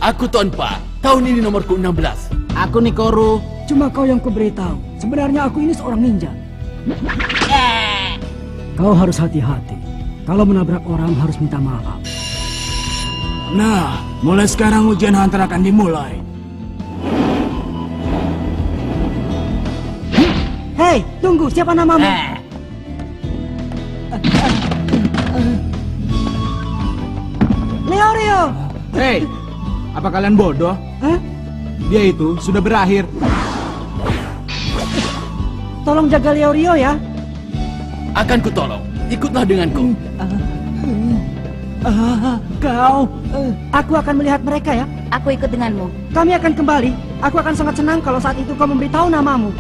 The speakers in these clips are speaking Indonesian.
Aku Tonpa. Tahun ini nomorku 16. Aku Nikoru. Cuma kau yang kuberitahu. Sebenarnya aku ini seorang ninja. Kau harus hati-hati. Kalau menabrak orang harus minta maaf. Nah, mulai sekarang ujian hunter akan dimulai. Hei, tunggu. Siapa namamu? Leorio! Hei, apa kalian bodoh? Hah? Dia itu sudah berakhir. Tolong jaga Leorio ya. Akan kutolong. Ikutlah denganku. Kau. Aku akan melihat mereka ya. Aku ikut denganmu. Kami akan kembali. Aku akan sangat senang kalau saat itu kau memberitahu namamu.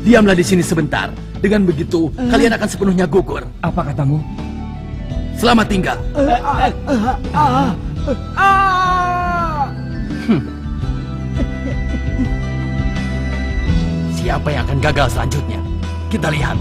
Diamlah di sini sebentar. Dengan begitu, kalian akan sepenuhnya gugur. Apa katamu? Selamat tinggal. Siapa yang akan gagal selanjutnya? Kita lihat.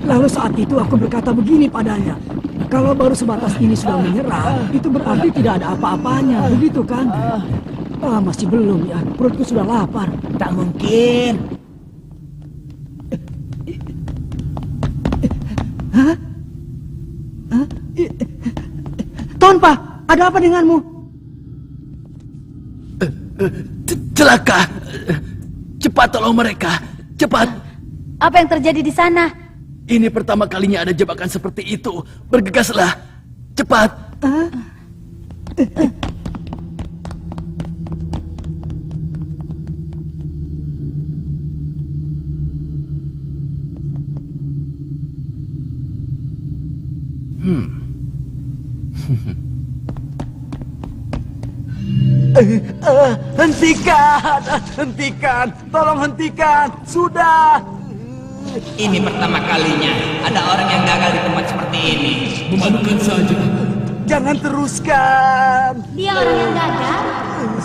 Lalu saat itu aku berkata begini padanya. Kalau baru sebatas ini sudah menyerah, itu berarti tidak ada apa-apanya. Begitu kan? Masih belum ya. Perutku sudah lapar. Tak mungkin. Hah? Tonpa, ada apa denganmu? Celaka. Cepat tolong mereka. Cepat. Apa yang terjadi di sana? Ini pertama kalinya ada jebakan seperti itu. Bergegaslah. Cepat. Hentikan, tolong hentikan, sudah. Ini pertama kalinya ada orang yang gagal di tempat seperti ini. Memalukan saja. Jangan teruskan. Dia orang yang gagal.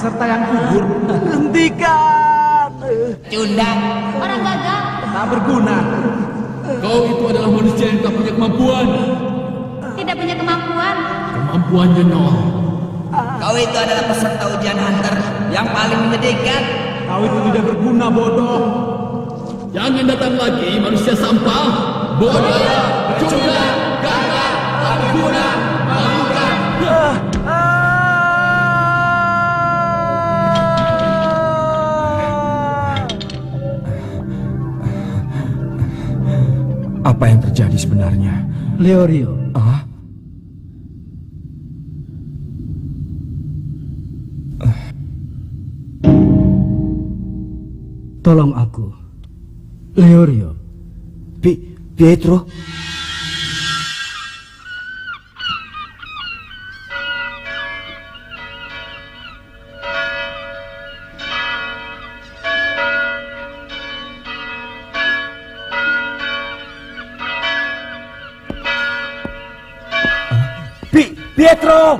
Serta yang gugur. Hentikan. Cundang. Orang gagal. Tak berguna. Kau itu adalah manusia yang tak punya kemampuan. Tidak punya kemampuan. Kemampuannya nol. Kau itu adalah peserta ujian hunter yang paling menyedihkan. Kau itu tidak berguna, bodoh. Jangan datang lagi manusia sampah. Bodoh, curang, gagal, tak berguna, memalukan. Apa yang terjadi sebenarnya? Leorio. Tolong aku. Leorio. Pietro? Pietro!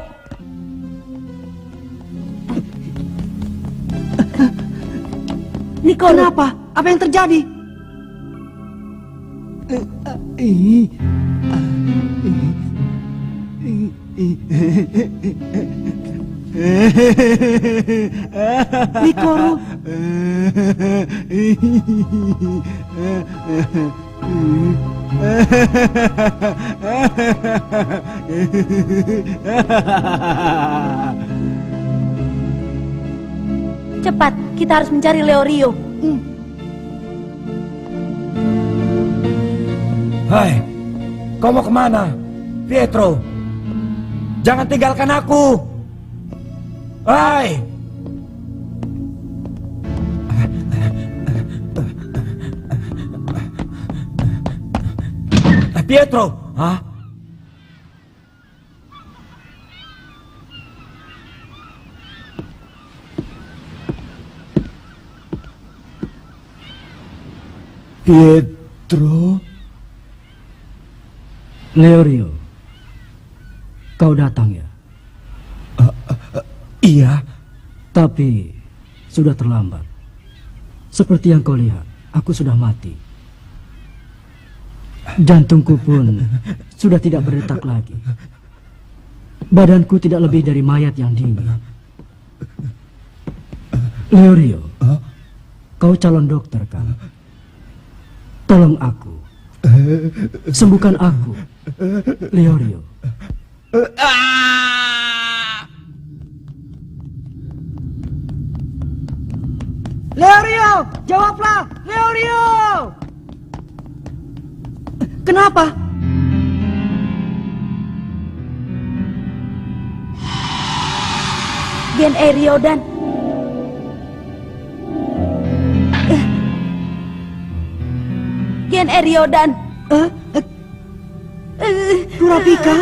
Niko, kenapa? Apa yang terjadi? Nikoru. Cepat, kita harus mencari Leorio. Hai, kau mau kemana? Pietro, jangan tinggalkan aku. Hai. Pietro, hah? Pietro? Leorio, kau datang ya? Iya. Tapi sudah terlambat. Seperti yang kau lihat, aku sudah mati. Jantungku pun sudah tidak berdetak lagi. Badanku tidak lebih dari mayat yang dingin. Leorio, kau calon dokter kan? Tolong aku. Sembuhkan aku, Leorio. Leorio, jawablah, Leorio! Kenapa? Gen Eriodan. Gen Eriodan. Kurapika?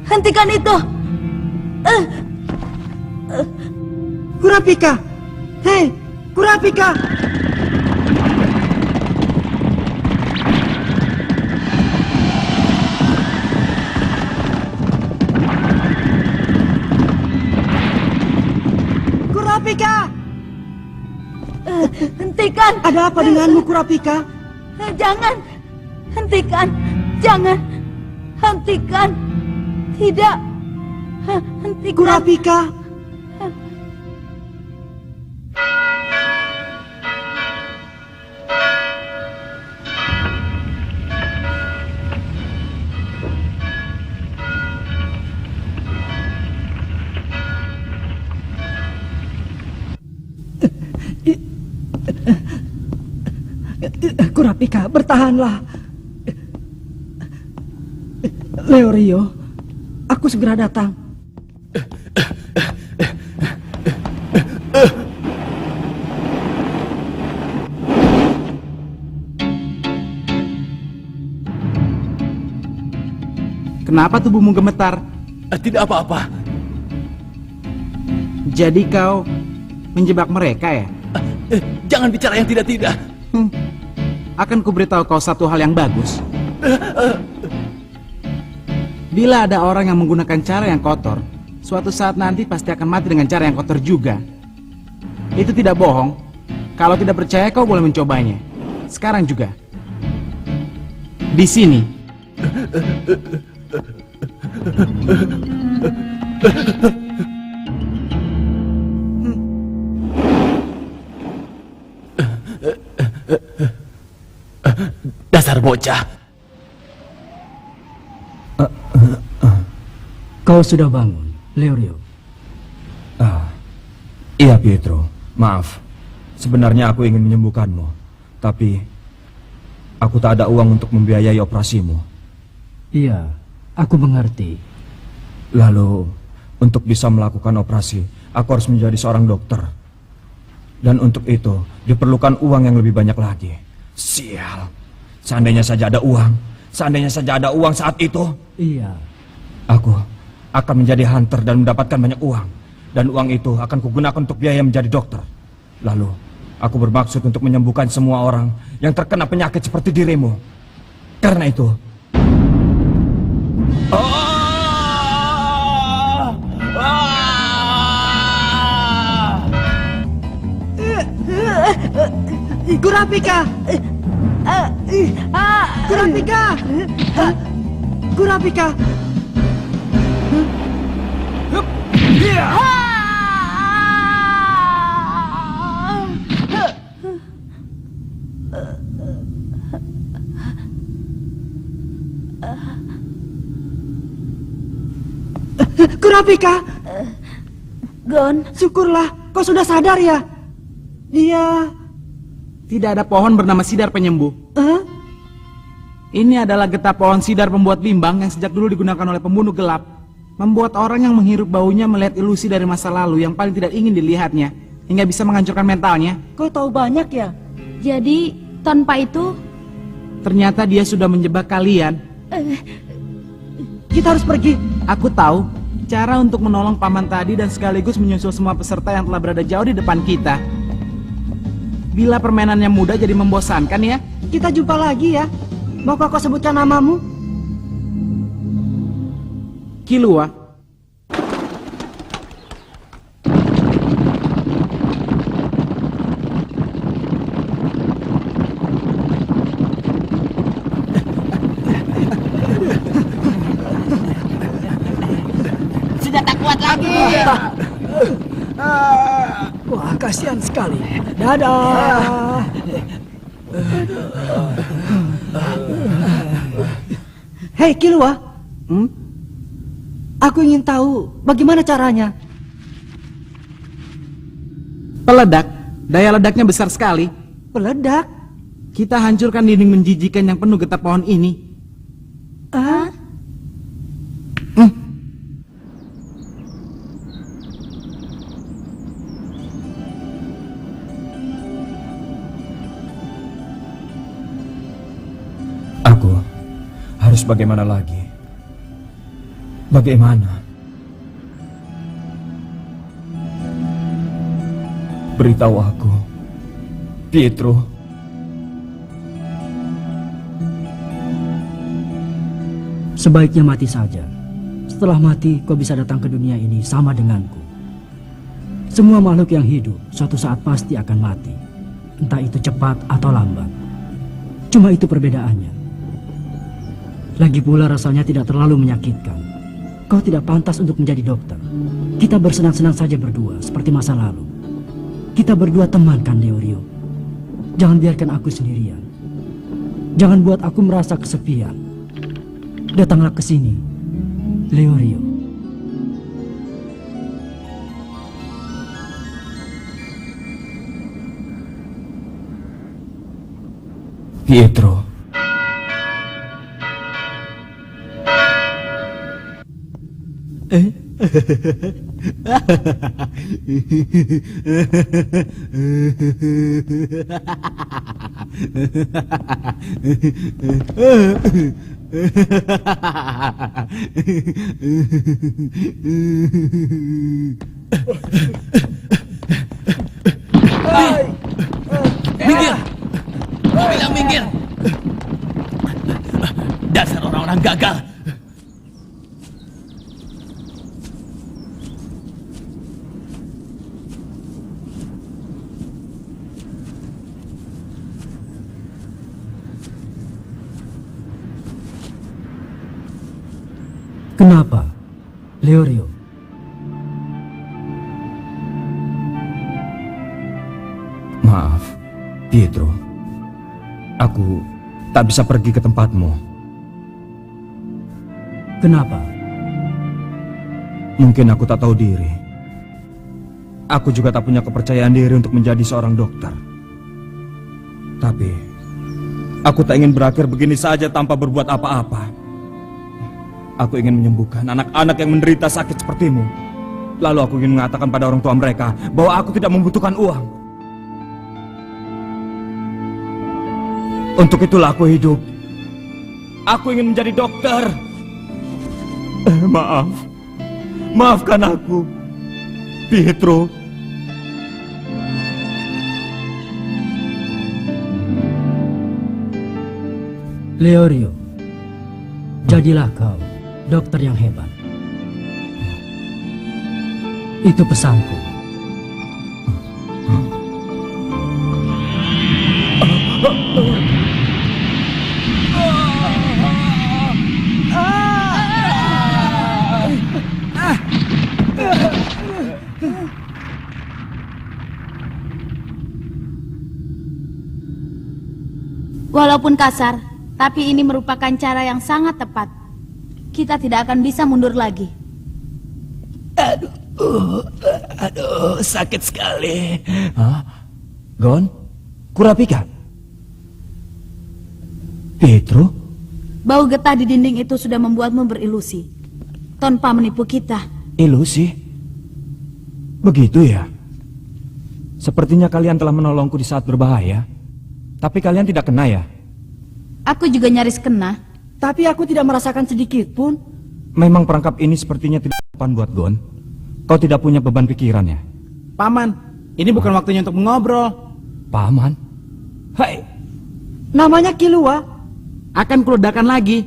Hentikan itu. Kurapika! Hei, Kurapika! Kurapika! Hentikan. Ada apa denganmu, Kurapika? Jangan. Hentikan. Jangan. Hentikan. Tidak. Hentikan. Kurapika! Kurapika, bertahanlah. Leorio, aku segera datang. Kenapa tubuhmu gemetar? Tidak apa-apa. Jadi kau menjebak mereka ya? Jangan bicara yang tidak-tidak. Akan kuberitahu kau satu hal yang bagus. Bila ada orang yang menggunakan cara yang kotor, suatu saat nanti pasti akan mati dengan cara yang kotor juga. Itu tidak bohong. Kalau tidak percaya kau boleh mencobanya. Sekarang juga. Di sini. Dasar bocah. Kau sudah bangun, Leorio. Iya, Pietro. Maaf. Sebenarnya aku ingin menyembuhkanmu. Tapi aku tak ada uang untuk membiayai operasimu. Iya, aku mengerti. Lalu, untuk bisa melakukan operasi, aku harus menjadi seorang dokter. Dan untuk itu, diperlukan uang yang lebih banyak lagi. Sial. Seandainya saja ada uang. Seandainya saja ada uang saat itu. Iya. Aku akan menjadi hunter dan mendapatkan banyak uang. Dan uang itu akan kugunakan untuk biaya menjadi dokter. Lalu, aku bermaksud untuk menyembuhkan semua orang yang terkena penyakit seperti dirimu. Karena itu... Kurapika! Kurapika! Kurapika! Kurapika! Gon, Syukurlah, kau sudah sadar ya? Iya. Tidak ada pohon bernama sidar penyembuh. Ini adalah getah pohon sidar pembuat bimbang yang sejak dulu digunakan oleh pembunuh gelap. Membuat orang yang menghirup baunya melihat ilusi dari masa lalu yang paling tidak ingin dilihatnya, hingga bisa menghancurkan mentalnya. Kau tahu banyak ya? jadi tanpa itu Ternyata dia sudah menjebak kalian. Kita harus pergi. Aku tahu cara untuk menolong paman tadi dan sekaligus menyusul semua peserta yang telah berada jauh di depan kita. Bila permainannya mudah jadi membosankan ya. kita jumpa lagi ya. Maukah kau sebutkan namamu? Kilua. Sudah tak kuat lagi. Wah, kasihan sekali. Dadah. Hei, Kilua. Aku ingin tahu bagaimana caranya. Peledak. Daya ledaknya besar sekali. Peledak? Kita hancurkan dinding menjijikan yang penuh getah pohon ini. Ah? Aku harus bagaimana lagi? Bagaimana? Beritahu aku, Pietro. Sebaiknya mati saja. Setelah mati, kau bisa datang ke dunia ini sama denganku. Semua makhluk yang hidup suatu saat pasti akan mati. Entah itu cepat atau lambat. Cuma itu perbedaannya. Lagi pula rasanya tidak terlalu menyakitkan. Kau tidak pantas untuk menjadi dokter. Kita bersenang-senang saja berdua, seperti masa lalu. Kita berdua teman kan, Leorio? Jangan biarkan aku sendirian. Jangan buat aku merasa kesepian. Datanglah ke sini, Leorio. Pietro. Minggir! Gua bilang minggir! Dasar orang-orang gagal! Kenapa, Leorio? Maaf, Pietro. Aku tak bisa pergi ke tempatmu. Kenapa? Mungkin aku tak tahu diri. Aku juga tak punya kepercayaan diri untuk menjadi seorang dokter. Tapi, aku tak ingin berakhir begini saja tanpa berbuat apa-apa. Aku ingin menyembuhkan anak-anak yang menderita sakit sepertimu. Lalu aku ingin mengatakan pada orang tua mereka bahwa aku tidak membutuhkan uang. Untuk itulah aku hidup. Aku ingin menjadi dokter. Maaf. Maafkan aku, Pietro. Leorio, jadilah kau dokter yang hebat. Itu pesanku. Walaupun kasar, tapi ini merupakan cara yang sangat tepat. Kita tidak akan bisa mundur lagi. Aduh, sakit sekali. Hah? Gon? Kurapika? Pietro? Bau getah di dinding itu sudah membuatmu berilusi. Tanpa menipu kita. Ilusi? Begitu ya? Sepertinya kalian telah menolongku di saat berbahaya. Tapi kalian tidak kena ya? Aku juga nyaris kena. Tapi aku tidak merasakan sedikit pun. Memang perangkap ini sepertinya tidak sopan buat Gon. Kau tidak punya beban pikiran ya? Paman, ini bukan waktunya untuk mengobrol. Paman? Hai, Namanya Kilua. Akan kuledakan lagi.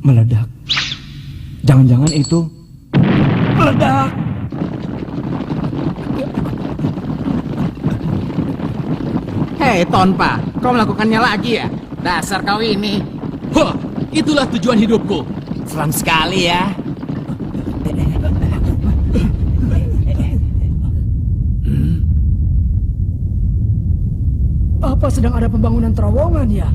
Meledak. Jangan-jangan itu meledak. Hei Tonpa, kau melakukannya lagi ya? Dasar kau ini. Hah, itulah tujuan hidupku. Seram sekali ya. Apa sedang ada pembangunan terowongan ya?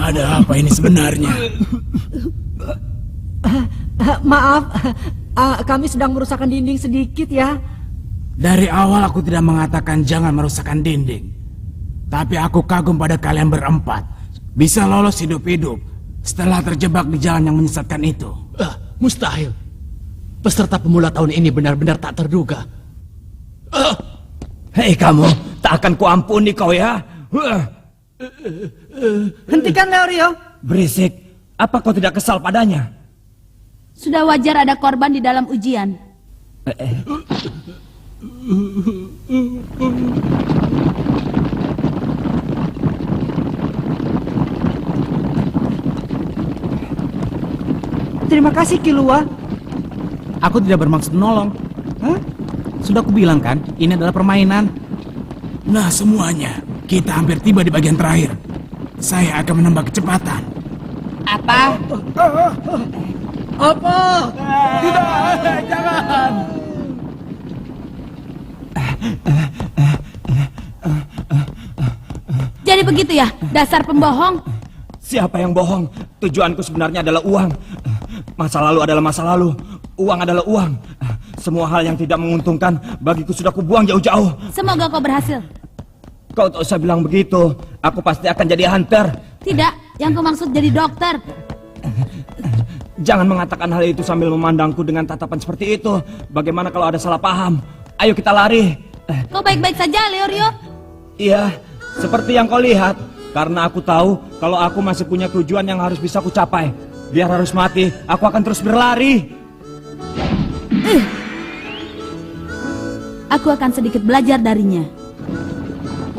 Ada apa ini sebenarnya? Maaf, kami sedang merusakkan dinding sedikit ya. Dari awal aku tidak mengatakan jangan merusakkan dinding. Tapi aku kagum pada kalian berempat. Bisa lolos hidup-hidup setelah terjebak di jalan yang menyesatkan itu. Mustahil. Peserta pemula tahun ini benar-benar tak terduga. Hei kamu, tak akan kuampuni kau ya. Hentikan Leorio. Berisik, apa kau tidak kesal padanya? Sudah wajar ada korban di dalam ujian. Terima kasih Kilua. Aku tidak bermaksud menolong. Hah? Sudah aku bilang kan, ini adalah permainan. Nah semuanya, kita hampir tiba di bagian terakhir. Saya akan menambah kecepatan. Apa? Apa? Tidak, jangan. Jadi begitu ya, dasar pembohong. Siapa yang bohong? Tujuanku sebenarnya adalah uang. Masa lalu adalah masa lalu. Uang adalah uang. Semua hal yang tidak menguntungkan bagiku sudah kubuang jauh-jauh. Semoga kau berhasil. Kau tak usah bilang begitu. Aku pasti akan jadi hunter. Tidak, yang kau maksud jadi dokter. Jangan mengatakan hal itu sambil memandangku dengan tatapan seperti itu. Bagaimana kalau ada salah paham? Ayo kita lari. Kau baik-baik saja, Leorio. Iya, seperti yang kau lihat. Karena aku tahu kalau aku masih punya tujuan yang harus bisa ku capai. Biar harus mati, aku akan terus berlari. Aku akan sedikit belajar darinya.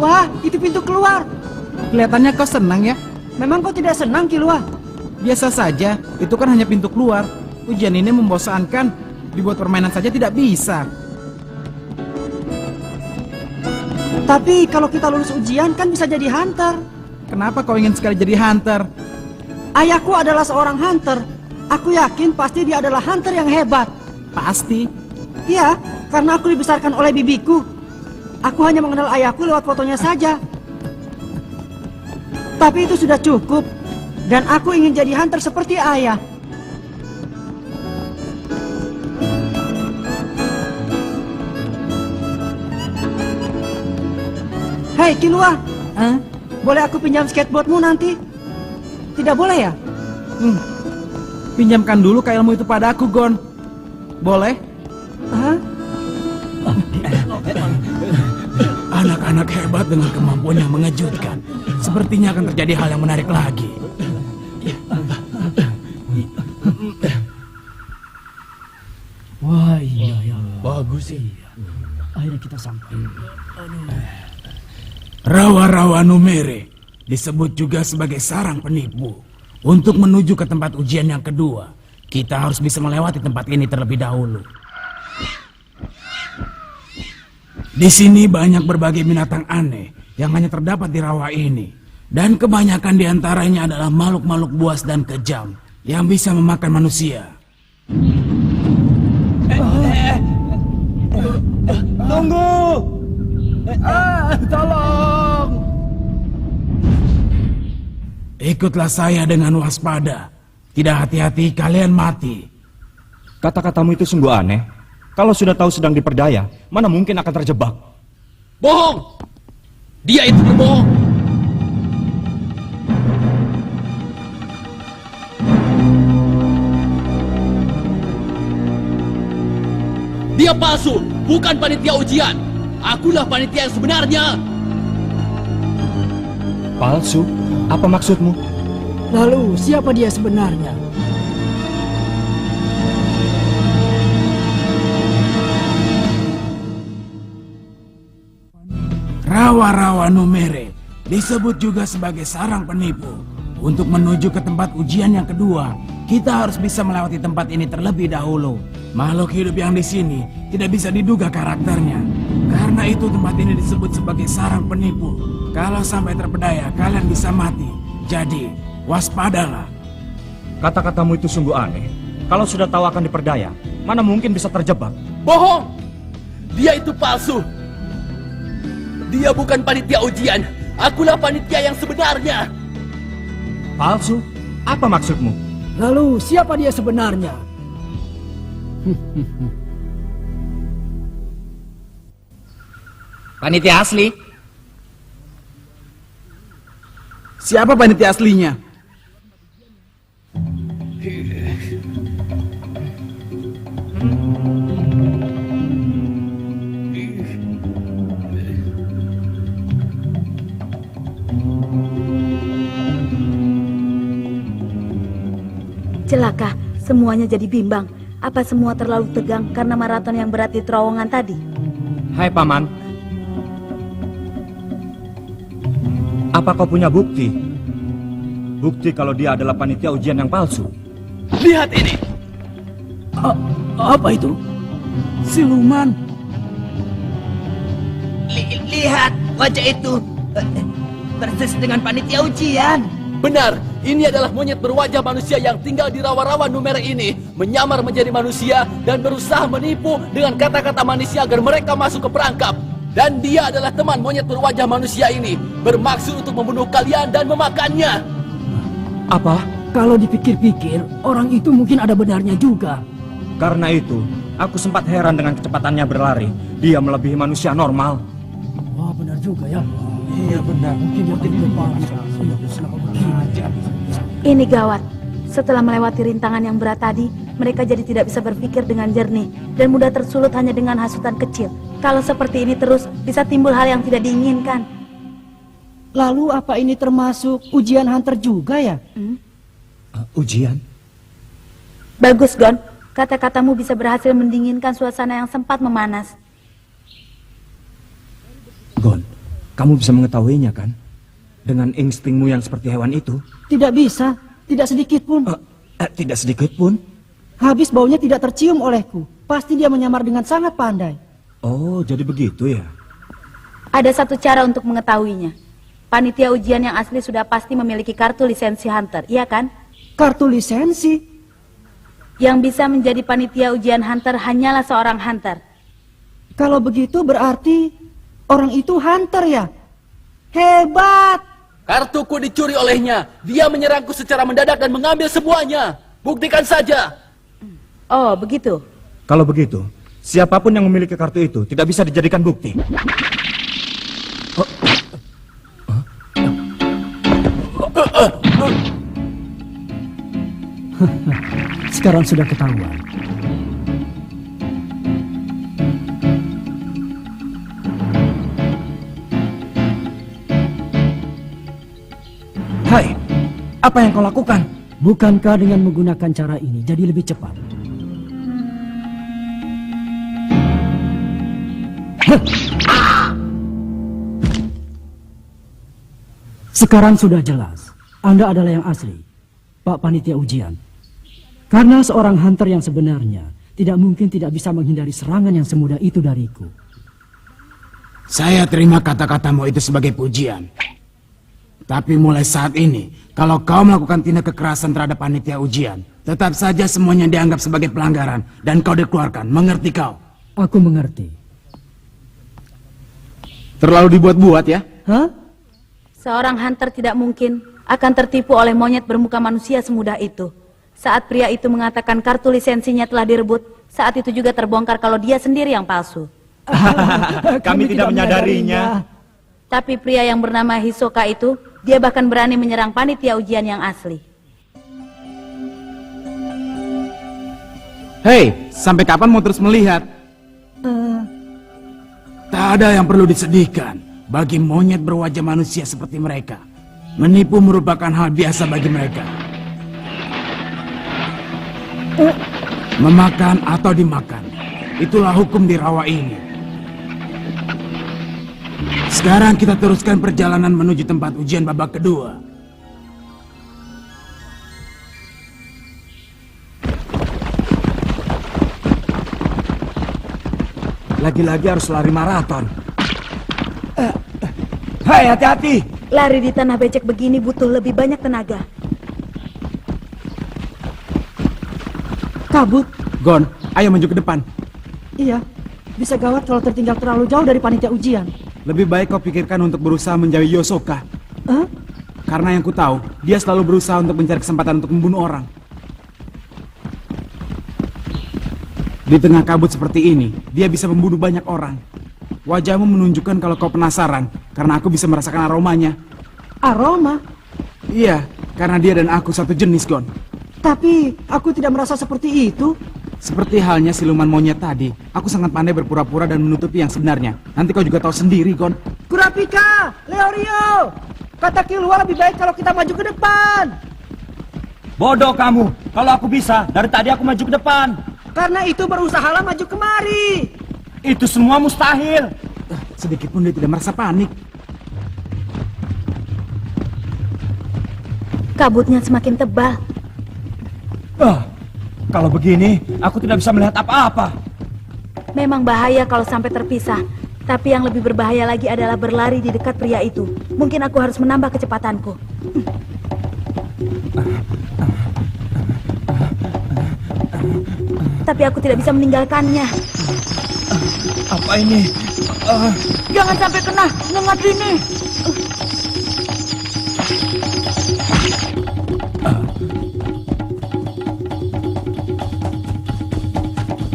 Wah, itu pintu keluar. Kelihatannya kau senang ya? Memang kau tidak senang Kilua? Biasa saja, itu kan hanya pintu keluar. Ujian ini membosankan. Dibuat permainan saja tidak bisa. Tapi kalau kita lulus ujian kan bisa jadi hunter. Kenapa kau ingin sekali jadi hunter? Ayahku adalah seorang hunter. Aku yakin pasti dia adalah hunter yang hebat. Pasti. Iya, karena aku dibesarkan oleh bibiku. Aku hanya mengenal ayahku lewat fotonya saja. Tapi itu sudah cukup. Dan aku ingin jadi hunter seperti ayah. Hei Kilua, boleh aku pinjam skateboardmu nanti? Tidak boleh ya? Pinjamkan dulu kailmu itu pada aku, Gon. Boleh? Hah? Anak-anak hebat dengan kemampuan yang mengejutkan. Sepertinya akan terjadi hal yang menarik lagi. Wah iya, bagus sih. Akhirnya kita sampai. Rawa-rawa Numere disebut juga sebagai sarang penipu. Untuk menuju ke tempat ujian yang kedua, kita harus bisa melewati tempat ini terlebih dahulu. Di sini banyak berbagai binatang aneh yang hanya terdapat di rawa ini. Dan kebanyakan di antaranya adalah makhluk-makhluk buas dan kejam yang bisa memakan manusia. Tunggu! Tolong! Ikutlah saya dengan waspada. Tidak hati-hati kalian mati. Kata-katamu itu sungguh aneh. Kalau sudah tahu sedang diperdaya, mana mungkin akan terjebak? Bohong! Dia itu berbohong. Dia palsu, bukan panitia ujian. Akulah panitia yang sebenarnya. Palsu? Apa maksudmu? Lalu siapa dia sebenarnya? Rawa-rawa Numere disebut juga sebagai sarang penipu. Untuk menuju ke tempat ujian yang kedua, kita harus bisa melewati tempat ini terlebih dahulu. Makhluk hidup yang di sini tidak bisa diduga karakternya. Karena itu tempat ini disebut sebagai sarang penipu. Kalau sampai terpedaya, kalian bisa mati. Jadi, waspadalah. Kata-katamu itu sungguh aneh. Kalau sudah tahu akan diperdaya, mana mungkin bisa terjebak? Bohong! Dia itu palsu. Dia bukan panitia ujian. Akulah panitia yang sebenarnya. Palsu? Apa maksudmu? Lalu siapa dia sebenarnya? Panitia asli. Siapa panitia aslinya? Celaka, semuanya jadi bimbang. Apa semua terlalu tegang karena maraton yang berat di terowongan tadi? Hai Paman. Apa kau punya bukti? Bukti kalau dia adalah panitia ujian yang palsu? Lihat ini. Apa itu? Siluman. Lihat wajah itu. Persis dengan panitia ujian. Benar, ini adalah monyet berwajah manusia yang tinggal di rawa-rawa Numere ini, menyamar menjadi manusia dan berusaha menipu dengan kata-kata manusia agar mereka masuk ke perangkap. Dan dia adalah teman monyet berwajah manusia ini, bermaksud untuk membunuh kalian dan memakannya. Apa? Kalau dipikir-pikir, orang itu mungkin ada benarnya juga. Karena itu, aku sempat heran dengan kecepatannya berlari. Dia melebihi manusia normal. Wah, benar juga ya. Iya benar. Mungkin dia tidak Ini gawat. Setelah melewati rintangan yang berat tadi, mereka jadi tidak bisa berpikir dengan jernih dan mudah tersulut hanya dengan hasutan kecil. Kalau seperti ini terus, bisa timbul hal yang tidak diinginkan. Lalu apa ini termasuk ujian hunter juga ya? Ujian? Bagus, Gon. Kata-katamu bisa berhasil mendinginkan suasana yang sempat memanas. Gon, kamu bisa mengetahuinya kan? Dengan instingmu yang seperti hewan itu? Tidak bisa, tidak sedikit pun. Tidak sedikit pun? Habis baunya tidak tercium olehku. Pasti dia menyamar dengan sangat pandai. Oh, jadi begitu ya? Ada satu cara untuk mengetahuinya. Panitia ujian yang asli sudah pasti memiliki kartu lisensi hunter, iya kan? Kartu lisensi? Yang bisa menjadi panitia ujian hunter hanyalah seorang hunter. Kalau begitu berarti orang itu hunter ya? Hebat! Kartuku dicuri olehnya. Dia menyerangku secara mendadak dan mengambil semuanya. Buktikan saja. Oh, begitu. Kalau begitu, siapapun yang memiliki kartu itu tidak bisa dijadikan bukti. Sekarang sudah ketahuan. Hai, apa yang kau lakukan? Bukankah dengan menggunakan cara ini jadi lebih cepat? Sekarang sudah jelas, Anda adalah yang asli, Pak Panitia Ujian. Karena seorang hunter yang sebenarnya tidak mungkin tidak bisa menghindari serangan yang semudah itu dariku. Saya terima kata-katamu itu sebagai pujian. Tapi mulai saat ini, kalau kau melakukan tindak kekerasan terhadap panitia ujian, tetap saja semuanya dianggap sebagai pelanggaran dan kau dikeluarkan. Mengerti kau? Aku mengerti. Terlalu dibuat-buat ya? Hah? Seorang hunter tidak mungkin akan tertipu oleh monyet bermuka manusia semudah itu. Saat pria itu mengatakan kartu lisensinya telah direbut, saat itu juga terbongkar kalau dia sendiri yang palsu. Kami tidak menyadarinya. Tapi pria yang bernama Hisoka itu, dia bahkan berani menyerang panitia ujian yang asli. Hei, sampai kapan mau terus melihat? Tak ada yang perlu disedihkan bagi monyet berwajah manusia seperti mereka. Menipu merupakan hal biasa bagi mereka. Memakan atau dimakan, itulah hukum di rawa ini. Sekarang kita teruskan perjalanan menuju tempat ujian babak kedua. Lagi-lagi harus lari maraton. Hai, hati-hati. Lari di tanah becek begini butuh lebih banyak tenaga. Kabut. Gon, ayo maju ke depan. Iya, bisa gawat kalau tertinggal terlalu jauh dari panitia ujian. Lebih baik kau pikirkan untuk berusaha menjauhi Yosoka. Hah? Karena yang ku tahu, dia selalu berusaha untuk mencari kesempatan untuk membunuh orang. Di tengah kabut seperti ini, dia bisa membunuh banyak orang. Wajahmu menunjukkan kalau kau penasaran, karena aku bisa merasakan aromanya. Aroma? Iya, karena dia dan aku satu jenis, Gon. Tapi aku tidak merasa seperti itu. Seperti halnya siluman monyet tadi, aku sangat pandai berpura-pura dan menutupi yang sebenarnya. Nanti kau juga tahu sendiri, Gon. Kurapika, Leorio, kata Killua lebih baik kalau kita maju ke depan. Bodoh kamu. Kalau aku bisa, dari tadi aku maju ke depan. Karena itu berusahalah maju kemari. Itu semua mustahil. Sedikit pun dia tidak merasa panik. Kabutnya semakin tebal. Kalau begini, aku tidak bisa melihat apa-apa. Memang bahaya kalau sampai terpisah. Tapi yang lebih berbahaya lagi adalah berlari di dekat pria itu. Mungkin aku harus menambah kecepatanku. Tapi aku tidak bisa meninggalkannya. Apa ini? Jangan sampai kena nyengat ini.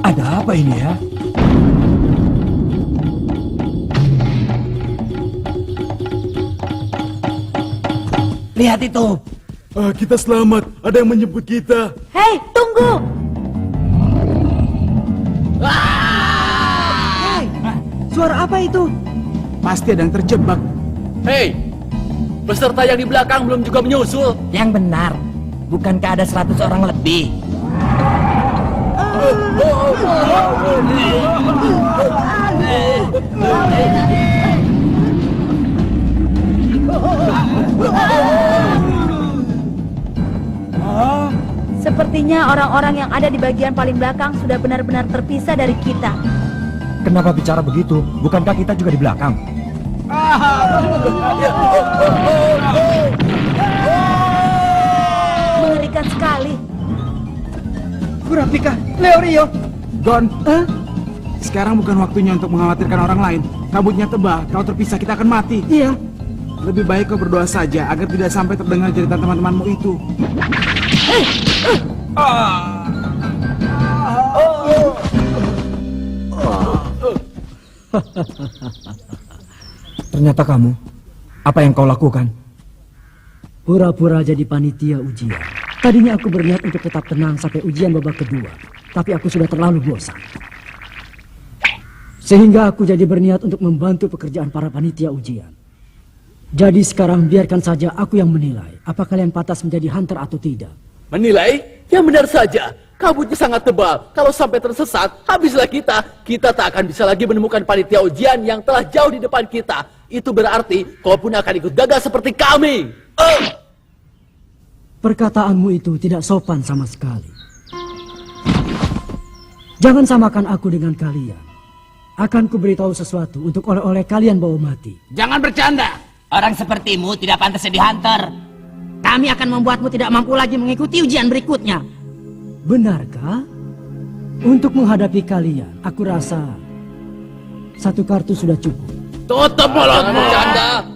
Ada apa ini ya? Lihat itu. Kita selamat, ada yang menjemput kita. Hei, tunggu! Hei, suara apa itu? Pasti ada yang terjebak. Hei, peserta yang di belakang belum juga menyusul. Yang benar. Bukankah ada 100 orang lebih? Sepertinya orang-orang yang ada di bagian paling belakang sudah benar-benar terpisah dari kita. Kenapa bicara begitu? Bukankah kita juga di belakang? Mengerikan sekali. Kurapika, Leorio. Gon, sekarang bukan waktunya untuk mengkhawatirkan orang lain. Kabutnya tebal, kalau terpisah kita akan mati. Iya. Lebih baik kau berdoa saja agar tidak sampai terdengar cerita teman-temanmu itu. Ternyata kamu. Apa yang kau lakukan? Pura-pura jadi panitia ujian. Tadinya aku berniat untuk tetap tenang sampai ujian babak kedua. Tapi aku sudah terlalu bosan. Sehingga aku jadi berniat untuk membantu pekerjaan para panitia ujian. Jadi sekarang biarkan saja aku yang menilai. Apa kalian pantas menjadi hunter atau tidak? Menilai? Yang benar saja. Kabutnya sangat tebal. Kalau sampai tersesat, habislah kita. Kita tak akan bisa lagi menemukan panitia ujian yang telah jauh di depan kita. Itu berarti kau pun akan ikut gagal seperti kami. Perkataanmu itu tidak sopan sama sekali. Jangan samakan aku dengan kalian. Akan kuberitahu sesuatu untuk oleh-oleh kalian bawa mati. Jangan bercanda. Orang sepertimu tidak pantas jadi hunter. Kami akan membuatmu tidak mampu lagi mengikuti ujian berikutnya. Benarkah? Untuk menghadapi kalian, aku rasa satu kartu sudah cukup. Tutup mulutmu. Bercanda.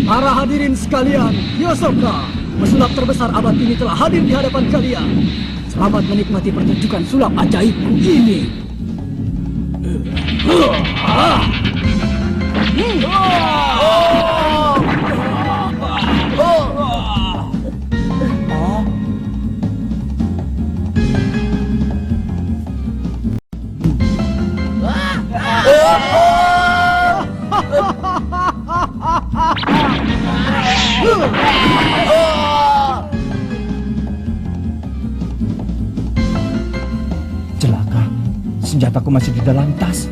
Para hadirin sekalian, Yosoka, pesulap terbesar abad ini telah hadir di hadapan kalian. Selamat menikmati pertunjukan sulap ajaibku ini. Celaka, senjataku masih di dalam tas.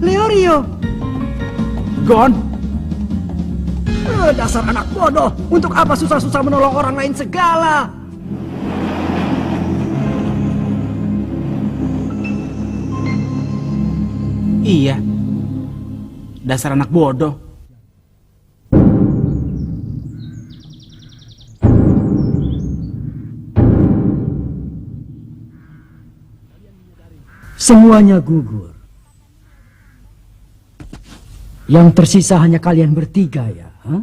Leorio! Gon, Dasar anak bodoh! Untuk apa susah-susah menolong orang lain segala? iya. Dasar anak bodoh. Semuanya gugur. Yang tersisa hanya kalian bertiga ya? Hah?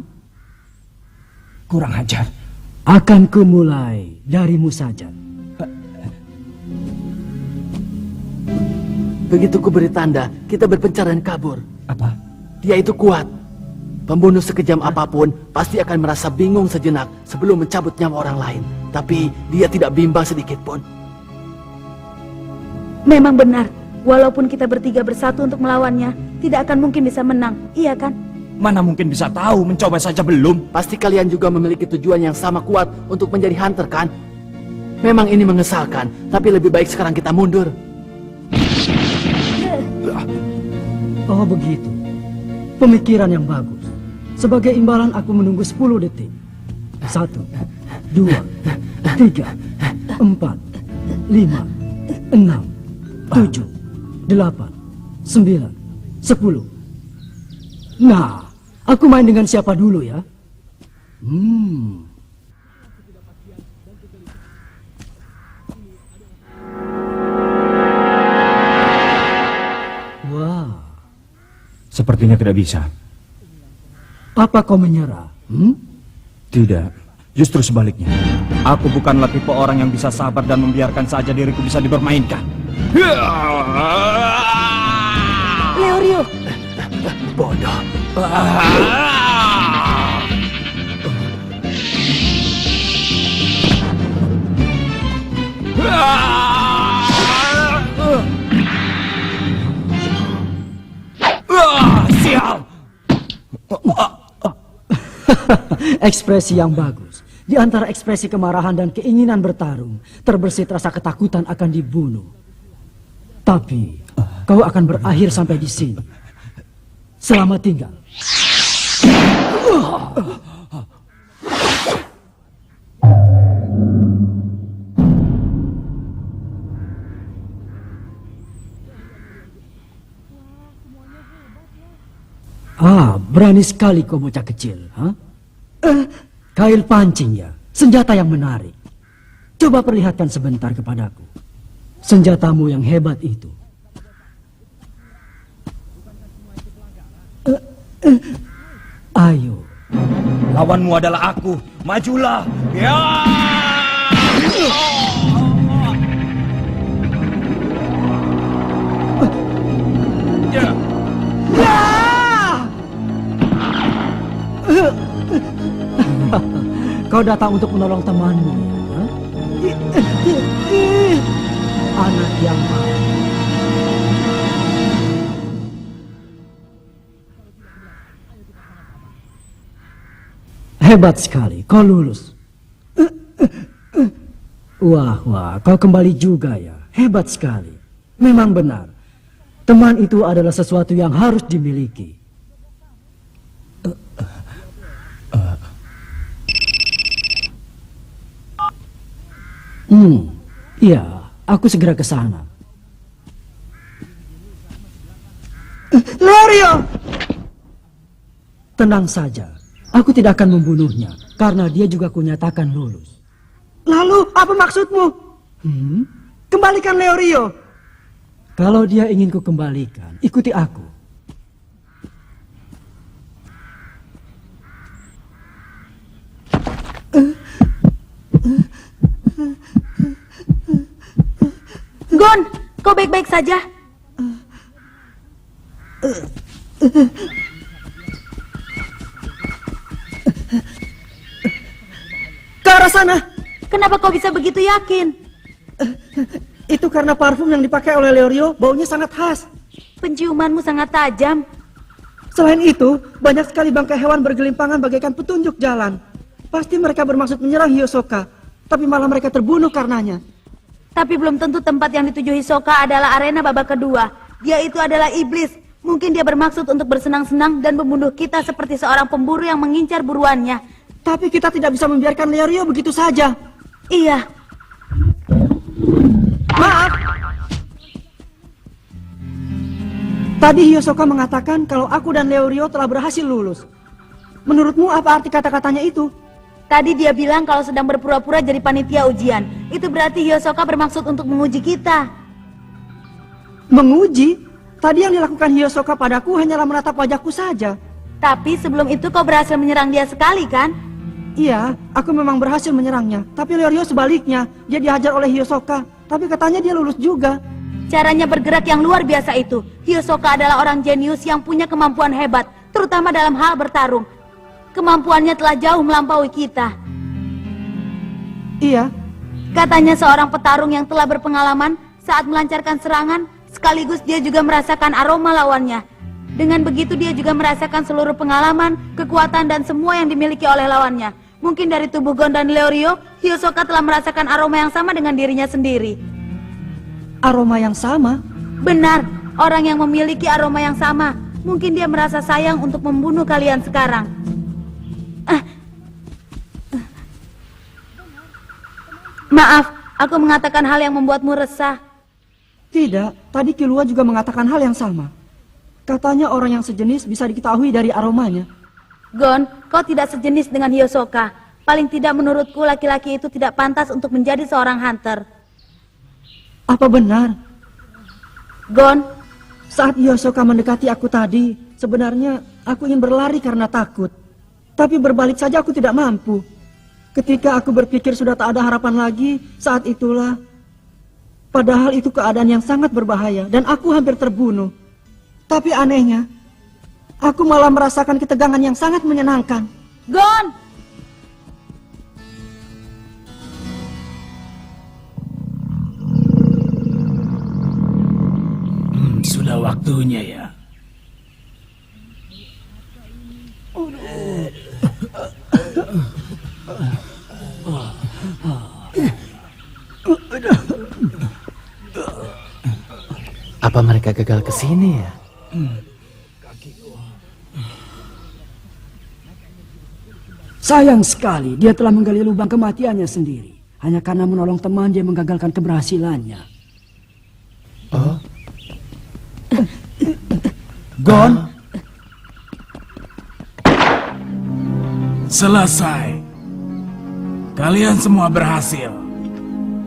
Kurang ajar. Akan kumulai darimu saja. Begitu ku beri tanda, kita berpencar dan kabur. Apa? Dia itu kuat. Pembunuh sekejam apapun pasti akan merasa bingung sejenak sebelum mencabut nyawa orang lain. Tapi dia tidak bimbang sedikit pun. Memang benar, walaupun kita bertiga bersatu untuk melawannya, tidak akan mungkin bisa menang, iya kan? Mana mungkin bisa tahu, mencoba saja belum. Pasti kalian juga memiliki tujuan yang sama kuat untuk menjadi hunter kan? Memang ini mengesalkan, tapi lebih baik sekarang kita mundur. Oh begitu. Pemikiran yang bagus. Sebagai imbalan aku menunggu 10 detik. 1, 2, 3, 4, 5, 6, 7, 8, 9, 10. Nah, aku main dengan siapa dulu ya? Wah, Sepertinya tidak bisa. apa kau menyerah? Tidak, justru sebaliknya. Aku bukanlah tipe orang yang bisa sabar dan membiarkan saja diriku bisa dipermainkan. Leorio, Bodoh. Sial! Ekspresi yang bagus. Di antara ekspresi kemarahan dan keinginan bertarung, terbersit rasa ketakutan akan dibunuh. Tapi, kau akan berakhir sampai di sini. Selamat tinggal. Berani sekali kau bocah kecil, ha? Kail pancing ya, senjata yang menarik. Coba perlihatkan sebentar kepadaku. Senjatamu yang hebat itu. Ayo. Lawanmu adalah aku. Majulah. Ya! Kau datang untuk menolong temanmu ya? Anak yang baik. Hebat sekali, kau lulus. Wah, kau kembali juga ya. Hebat sekali. Memang benar. Teman itu adalah sesuatu yang harus dimiliki. Iya, aku segera ke sana. Leorio! Tenang saja, aku tidak akan membunuhnya karena dia juga kunyatakan lulus. Lalu apa maksudmu? Kembalikan Leorio. Kalau dia ingin ku kembalikan, ikuti aku. Gon, kau baik-baik saja? Ke arah sana. Kenapa kau bisa begitu yakin? Itu karena parfum yang dipakai oleh Leorio, baunya sangat khas. Penciumanmu sangat tajam. Selain itu, banyak sekali bangkai hewan bergelimpangan bagaikan petunjuk jalan. Pasti mereka bermaksud menyerang Hisoka, tapi malah mereka terbunuh karenanya. Tapi belum tentu tempat yang dituju Hisoka adalah arena babak kedua. Dia itu adalah iblis. Mungkin dia bermaksud untuk bersenang-senang dan membunuh kita seperti seorang pemburu yang mengincar buruannya. Tapi kita tidak bisa membiarkan Leorio begitu saja. Iya. Maaf. Tadi Hisoka mengatakan kalau aku dan Leorio telah berhasil lulus. Menurutmu apa arti kata-katanya itu? Tadi dia bilang kalau sedang berpura-pura jadi panitia ujian. Itu berarti Hisoka bermaksud untuk menguji kita. Menguji? Tadi yang dilakukan Hisoka padaku hanyalah menatap wajahku saja. Tapi sebelum itu kau berhasil menyerang dia sekali kan? Iya, aku memang berhasil menyerangnya. Tapi Leorio sebaliknya, dia dihajar oleh Hisoka. Tapi katanya dia lulus juga. Caranya bergerak yang luar biasa itu. Hisoka adalah orang jenius yang punya kemampuan hebat, terutama dalam hal bertarung. Kemampuannya telah jauh melampaui kita. Iya. Katanya seorang petarung yang telah berpengalaman saat melancarkan serangan, sekaligus dia juga merasakan aroma lawannya. Dengan begitu dia juga merasakan seluruh pengalaman, kekuatan dan semua yang dimiliki oleh lawannya. Mungkin dari tubuh Gon dan Leorio, Hisoka telah merasakan aroma yang sama dengan dirinya sendiri. Aroma yang sama? Benar, orang yang memiliki aroma yang sama. Mungkin dia merasa sayang untuk membunuh kalian sekarang. Maaf, aku mengatakan hal yang membuatmu resah. Tidak, tadi Killua juga mengatakan hal yang sama. Katanya orang yang sejenis bisa diketahui dari aromanya. Gon, kau tidak sejenis dengan Hisoka. Paling tidak menurutku laki-laki itu tidak pantas untuk menjadi seorang hunter. Apa benar? Gon, Saat Hisoka mendekati aku tadi, sebenarnya aku ingin berlari karena takut. Tapi berbalik saja aku tidak mampu. Ketika aku berpikir sudah tak ada harapan lagi, saat itulah. Padahal itu keadaan yang sangat berbahaya dan aku hampir terbunuh. Tapi anehnya, aku malah merasakan ketegangan yang sangat menyenangkan. Gon! Sudah waktunya ya. Apa mereka gagal ke sini ya? Sayang sekali, dia telah menggali lubang kematiannya sendiri. Hanya karena menolong teman dia menggagalkan keberhasilannya. Oh? Gon? Selesai. Kalian semua berhasil.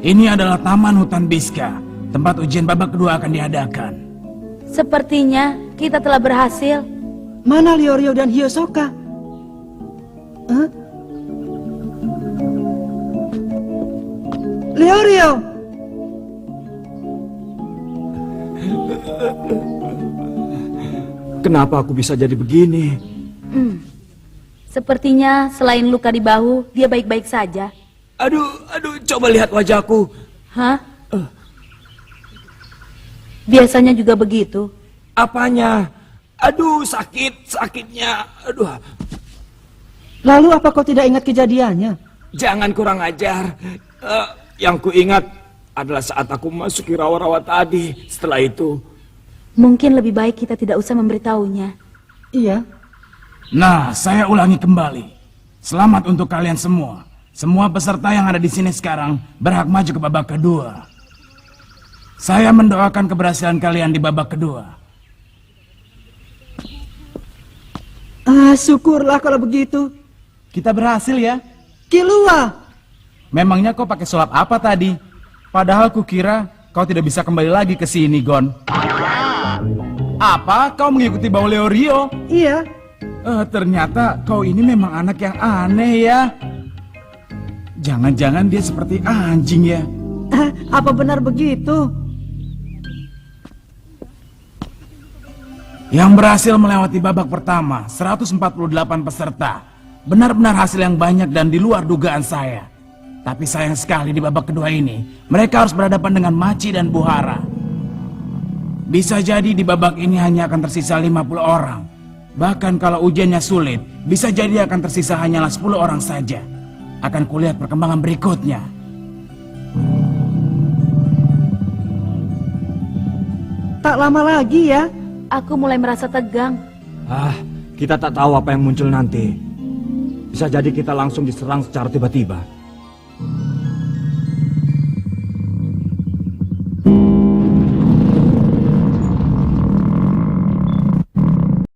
Ini adalah Taman Hutan Biska. Tempat ujian babak kedua akan diadakan. Sepertinya kita telah berhasil. Mana Leorio dan Hisoka? Hah? Leorio! Kenapa aku bisa jadi begini? Sepertinya selain luka di bahu, dia baik-baik saja. Aduh, coba lihat wajahku. Hah? Biasanya juga begitu. Apanya? Aduh, sakitnya. Aduh, Lalu apa kau tidak ingat kejadiannya? jangan kurang ajar. Yang ku ingat adalah saat aku masuki rawa-rawa tadi. Setelah itu, Mungkin lebih baik kita tidak usah memberitahunya. Iya. Nah, saya ulangi kembali. Selamat untuk kalian semua. Semua peserta yang ada di sini sekarang berhak maju ke babak kedua. Saya mendoakan keberhasilan kalian di babak kedua. Syukurlah kalau begitu. Kita berhasil ya. Killua! Memangnya kau pakai sulap apa tadi? Padahal kukira kau tidak bisa kembali lagi ke sini, Gon. Apa? Kau mengikuti bau Leorio? Iya. Ternyata kau ini memang anak yang aneh ya. Jangan-jangan dia seperti anjing ya. Apa benar begitu? Yang berhasil melewati babak pertama, 148 peserta. Benar-benar hasil yang banyak dan di luar dugaan saya. Tapi sayang sekali di babak kedua ini, mereka harus berhadapan dengan Maci dan Buhara. Bisa jadi di babak ini hanya akan tersisa 50 orang. Bahkan kalau ujiannya sulit, bisa jadi akan tersisa hanyalah 10 orang saja. Akan kulihat perkembangan berikutnya. Tak lama lagi ya. Aku mulai merasa tegang. Kita tak tahu apa yang muncul nanti. Bisa jadi kita langsung diserang secara tiba-tiba.